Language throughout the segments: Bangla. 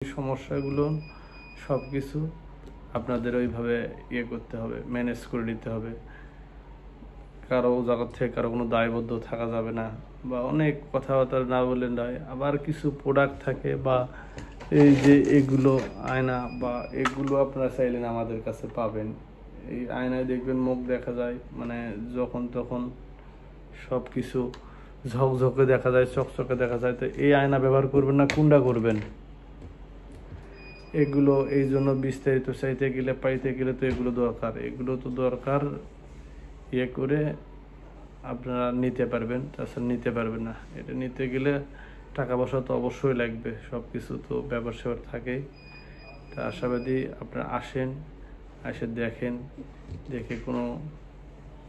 সমস্যাগুলো সবকিছু আপনাদের ওইভাবে করতে হবে, ম্যানেজ করে নিতে হবে। কারো জায়গা থেকে কারো কোনো দায়বদ্ধ থাকা যাবে না, বা অনেক কথাবার্তা না বলে নয়। আবার কিছু প্রোডাক্ট থাকে বা এই যে এগুলো আয়না বা এগুলো আপনারা চাইলেন আমাদের কাছে পাবেন। এই আয়নায় দেখবেন মুখ দেখা যায়, মানে যখন তখন সব কিছু ঝকঝকে দেখা যায়, চকচকে দেখা যায়। তো এই আয়না ব্যবহার করবেন না, কোনটা করবেন? এগুলো এই জন্য বিস্তারিত চাইতে গেলে পাইতে গেলে তো এগুলো দরকার, এগুলো তো দরকার করে আপনারা নিতে পারবেন, তাছাড়া নিতে পারবেন না। এটা নিতে গেলে টাকা পয়সা তো অবশ্যই লাগবে, সব কিছু তো ব্যাপার স্যাপার থাকেই। তা আশাবাদী আপনারা আসেন, এসে দেখেন, দেখে কোনো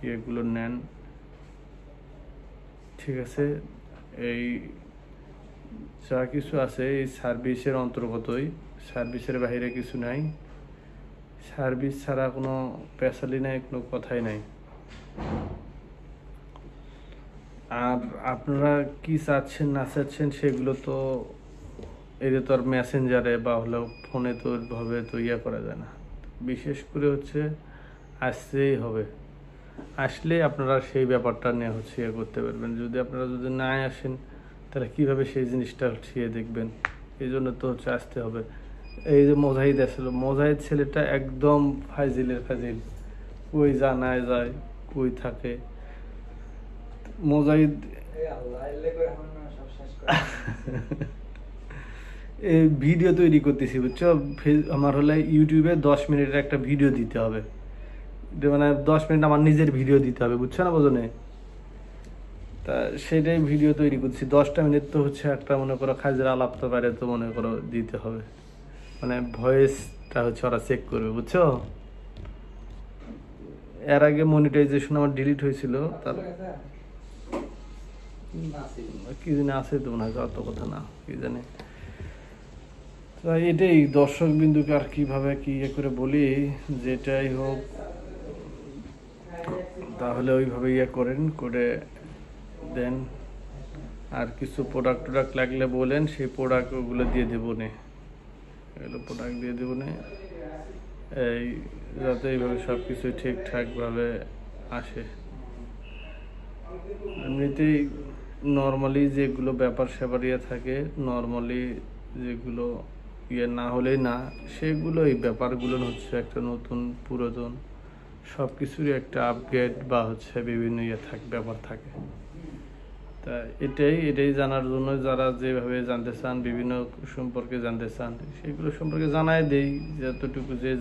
ইয়েগুলো নেন, ঠিক আছে? এই যা কিছু আছে এই সার্ভিসের অন্তর্গতই, সার্ভিসের বাইরে কিছু নাই। সার্ভিস ছাড়া কোনো পেশালি নাই, কোনো কথাই নাই। আর আপনারা কি চাচ্ছেন না চাচ্ছেন সেগুলো তো এটা তো আর মেসেঞ্জারে বা হলো ফোনে তো ওইভাবে তো করা যায় না। বিশেষ করে হচ্ছে আসতেই হবে, আসলে আপনারা সেই ব্যাপারটা নিয়ে করতে পারবেন। যদি আপনারা না আসেন তাহলে কিভাবে সেই জিনিসটা দেখবেন? এই জন্য তো আসতে হবে। এই যে মোজাহিদ আসছিল, মোজাহিদ ছেলেটা একদম ফাজিলের ফাজিল, কই জানায় যায়, কই থাকে মোজাহিদ। এই ভিডিও তৈরি করতেছি, বুঝছো? আমার হলে ইউটিউবে 10 মিনিটের একটা ভিডিও দিতে হবে, মানে 10 মিনিট আমার নিজের ভিডিও দিতে হবে, বুঝছো না? বোঝনে? তা সেটাই ভিডিও তৈরি করছি। 10টা মিনিট তো হচ্ছে একটা, মনে করো খাজের আলাপ তো পারে, তো মনে করো দিতে হবে, মানে ভয়েসটা হচ্ছে ওরা চেক করবে, বুঝছো? এর আগে মনিটাইজেশন আমার ডিলিট হয়েছিল, তার কি জানি আছে তো মনে হয়, অত কথা না, কি জানি। এটাই দর্শক বিন্দুকে আর কিভাবে কি করে বলি, যেটাই হোক তাহলে ওইভাবে করেন, করে দেন। আর কিছু প্রোডাক্ট লাগলে বলেন, সেই প্রোডাক্ট ওগুলো দিয়ে দেবো নে, এগুলো প্রোডাক্ট দিয়ে দেবো নে, এই যাতে এইভাবে সব কিছু ঠিকঠাকভাবে আসে। এমনিতেই নর্মালি যেগুলো ব্যাপার স্যাপার থাকে, নর্মালি যেগুলো না হলেই না, সেগুলো এই ব্যাপারগুলো হচ্ছে একটা নতুন পুরাতন সব কিছুরই একটা আপগ্রেড বা হচ্ছে বিভিন্ন ব্যাপার থাকে। তা এটাই জানার জন্য যারা যেভাবে জানতে চান, বিভিন্ন সম্পর্কে জানতে চান, সেগুলো সম্পর্কে জানাই দেই, যতটুকু যে